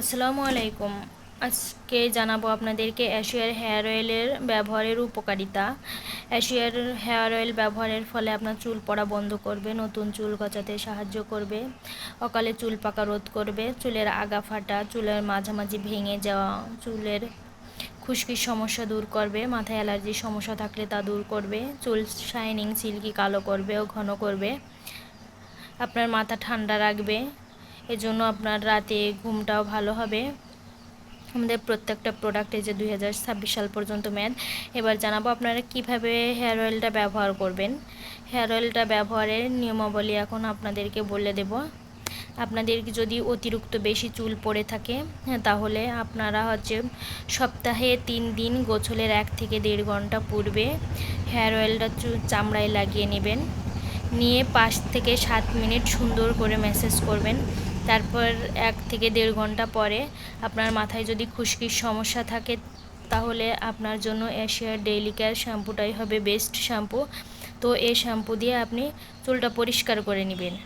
আসসালামু আলাইকুম। আজকে জানাবো আপনাদেরকে এশিয়ার হেয়ার অয়েলের ব্যবহারের উপকারিতা। এশিয়ার হেয়ার অয়েল ব্যবহারের ফলে আপনার চুল পড়া বন্ধ করবে, নতুন চুল গজাতে সাহায্য করবে, অকালে চুল পাকা রোধ করবে, চুলের আগা ফাটা, চুলের মাঝামাঝি ভেঙে যাওয়া, চুলের খুশকির সমস্যা দূর করবে, মাথায় অ্যালার্জির সমস্যা থাকলে তা দূর করবে, চুল শাইনিং সিল্কি কালো করবে ও ঘন করবে, আপনার মাথা ঠান্ডা রাখবে, এজন্য আপনার রাতে ঘুমটাও ভালো হবে। আমাদের প্রত্যেকটা প্রোডাক্টে যে 2026 সাল পর্যন্ত মেয়াদ। এবার জানাবো আপনারা কিভাবে হেয়ার অয়েলটা ব্যবহার করবেন। হেয়ার অয়েলটা ব্যবহারের নিয়মাবলী এখন আপনাদেরকে বলে দেব। আপনাদের যদি অতিরিক্ত বেশি চুল পড়ে থাকে তাহলে আপনারা সপ্তাহে 3 দিন গোসলের 1 থেকে 1.5 ঘন্টা পূর্বে হেয়ার অয়েলটা চামড়ায় লাগিয়ে নেবেন। নিয়ে 5 থেকে 7 মিনিট সুন্দর করে ম্যাসাজ করবেন। তারপর 1 থেকে 1.5 ঘন্টা পরে আপনার মাথায় যদি খুশকির সমস্যা থাকে তাহলে আপনার জন্য এশিয়ার ডেইলি কেয়ার শ্যাম্পুটাই হবে বেস্ট শ্যাম্পু। তো এই শ্যাম্পু দিয়ে আপনি চুলটা পরিষ্কার করে নেবেন।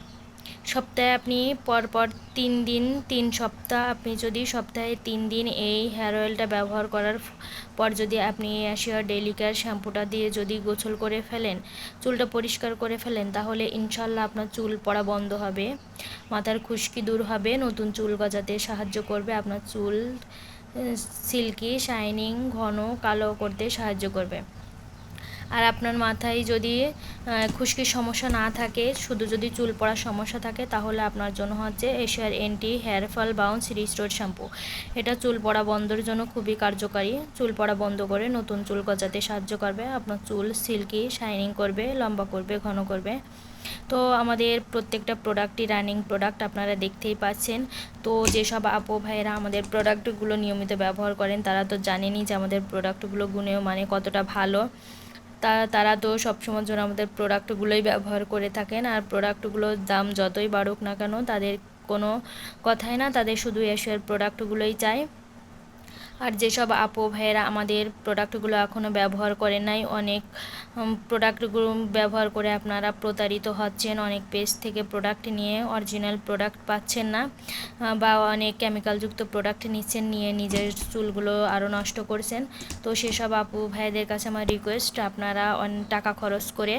সপ্তাহে আপনি পরপর 3 দিন 3 সপ্তাহ আপনি যদি সপ্তাহে 3 দিন এই হেয়ার অয়েলটা ব্যবহার করার পর যদি আপনি এশিয়ার ডেইলি কেয়ার শ্যাম্পুটা দিয়ে যদি গোসল করে ফেলেন, চুলটা পরিষ্কার করে ফেলেন, তাহলে ইনশাল্লাহ আপনার চুল পড়া বন্ধ হবে, মাথার খুশকি দূর হবে, নতুন চুল গজাতে সাহায্য করবে, আপনার চুল সিল্কি শাইনিং ঘন কালো করতে সাহায্য করবে। আর আপনার মাথায় যদি খুশকির সমস্যা না থাকে, শুধু যদি চুল পড়ার সমস্যা থাকে, তাহলে আপনার জন্য এশিয়ার anti hair fall bounce restore shampoo. এটা চুল পড়া বন্ধের জন্য খুবই কার্যকারী। চুল পড়া বন্ধ করে নতুন চুল গজাতে সাহায্য করবে, আপনার চুল সিল্কি শাইনিং করবে, লম্বা করবে, ঘন করবে। তো আমাদের প্রত্যেকটা প্রোডাক্টই রানিং প্রোডাক্ট, আপনারা দেখতেই পাচ্ছেন। তো যেসব আপু ভাইয়েরা আমাদের প্রোডাক্টগুলো নিয়মিত ব্যবহার করেন তারা তো জানেনই যে আমাদের প্রোডাক্টগুলো গুণেও মানে কতটা ভালো। তারা তো সবসময়ের জন্য আমাদের প্রোডাক্টগুলোই ব্যবহার করে থাকেন। আর প্রোডাক্টগুলোর দাম যতই বাড়ুক না কেন তাদের কোনো কথাই না, তাদের শুধু এশিয়ার প্রোডাক্টগুলোই চাই। আর যেসব আপু ভাইয়েরা আমাদের প্রোডাক্টগুলো এখনও ব্যবহার করেন নাই, অনেক প্রোডাক্টগুলো ব্যবহার করে আপনারা প্রতারিত হচ্ছেন, অনেক পেজ থেকে প্রোডাক্ট নিয়ে অরিজিনাল প্রোডাক্ট পাচ্ছেন না, বা অনেক কেমিক্যালযুক্ত প্রোডাক্ট নিচ্ছেন, নিয়ে নিজের চুলগুলো আরও নষ্ট করছেন। তো সেসব আপু ভাইদের কাছে আমার রিকোয়েস্ট, আপনারা টাকা খরচ করে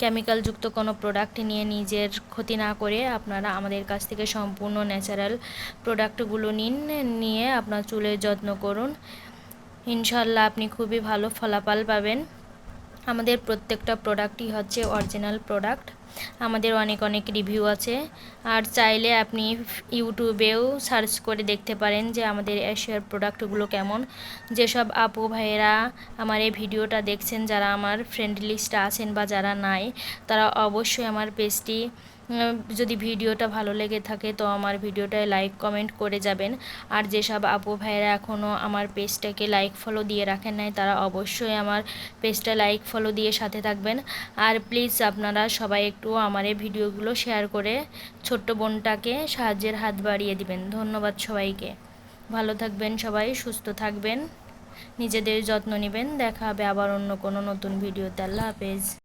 কেমিক্যালযুক্ত কোনো প্রোডাক্ট নিয়ে নিজের ক্ষতি না করে আপনারা আমাদের কাছ থেকে সম্পূর্ণ ন্যাচারাল প্রোডাক্টগুলো নিয়ে আপনার চুলের যত্ন করুন। ইনশাল্লাহ আপনি খুবই ভালো ফলাফল পাবেন। আমাদের প্রত্যেকটা প্রোডাক্টই অরিজিনাল প্রোডাক্ট। আমাদের অনেক অনেক রিভিউ আছে। আর চাইলে আপনি ইউটিউবেও সার্চ করে দেখতে পারেন যে আমাদের এশিয়ার প্রোডাক্টগুলো কেমন। যেসব আপু ভাইয়েরা আমার এই ভিডিওটা দেখছেন, যারা আমার ফ্রেন্ড লিস্টে আছেন বা যারা নাই, তারা অবশ্যই আমার পেজটি যদি ভিডিওটা ভালো লেগে থাকে তো আমার ভিডিওটায় লাইক কমেন্ট করে যাবেন। আর যেসব আপু ভাইয়েরা এখনও আমার পেজটাকে লাইক ফলো দিয়ে রাখেন নাই, তারা অবশ্যই আমার পেজটা লাইক ফলো দিয়ে সাথে থাকবেন। আর প্লিজ আপনারা সবাই একটু আমার এই ভিডিওগুলো শেয়ার করে ছোট্ট বোনটাকে সাহায্যের হাত বাড়িয়ে দিবেন। ধন্যবাদ সবাইকে। ভালো থাকবেন সবাই, সুস্থ থাকবেন, নিজেদের যত্ন নেবেন। দেখা হবে আবার অন্য কোনো নতুন ভিডিওতে। আল্লাহ হাফেজ।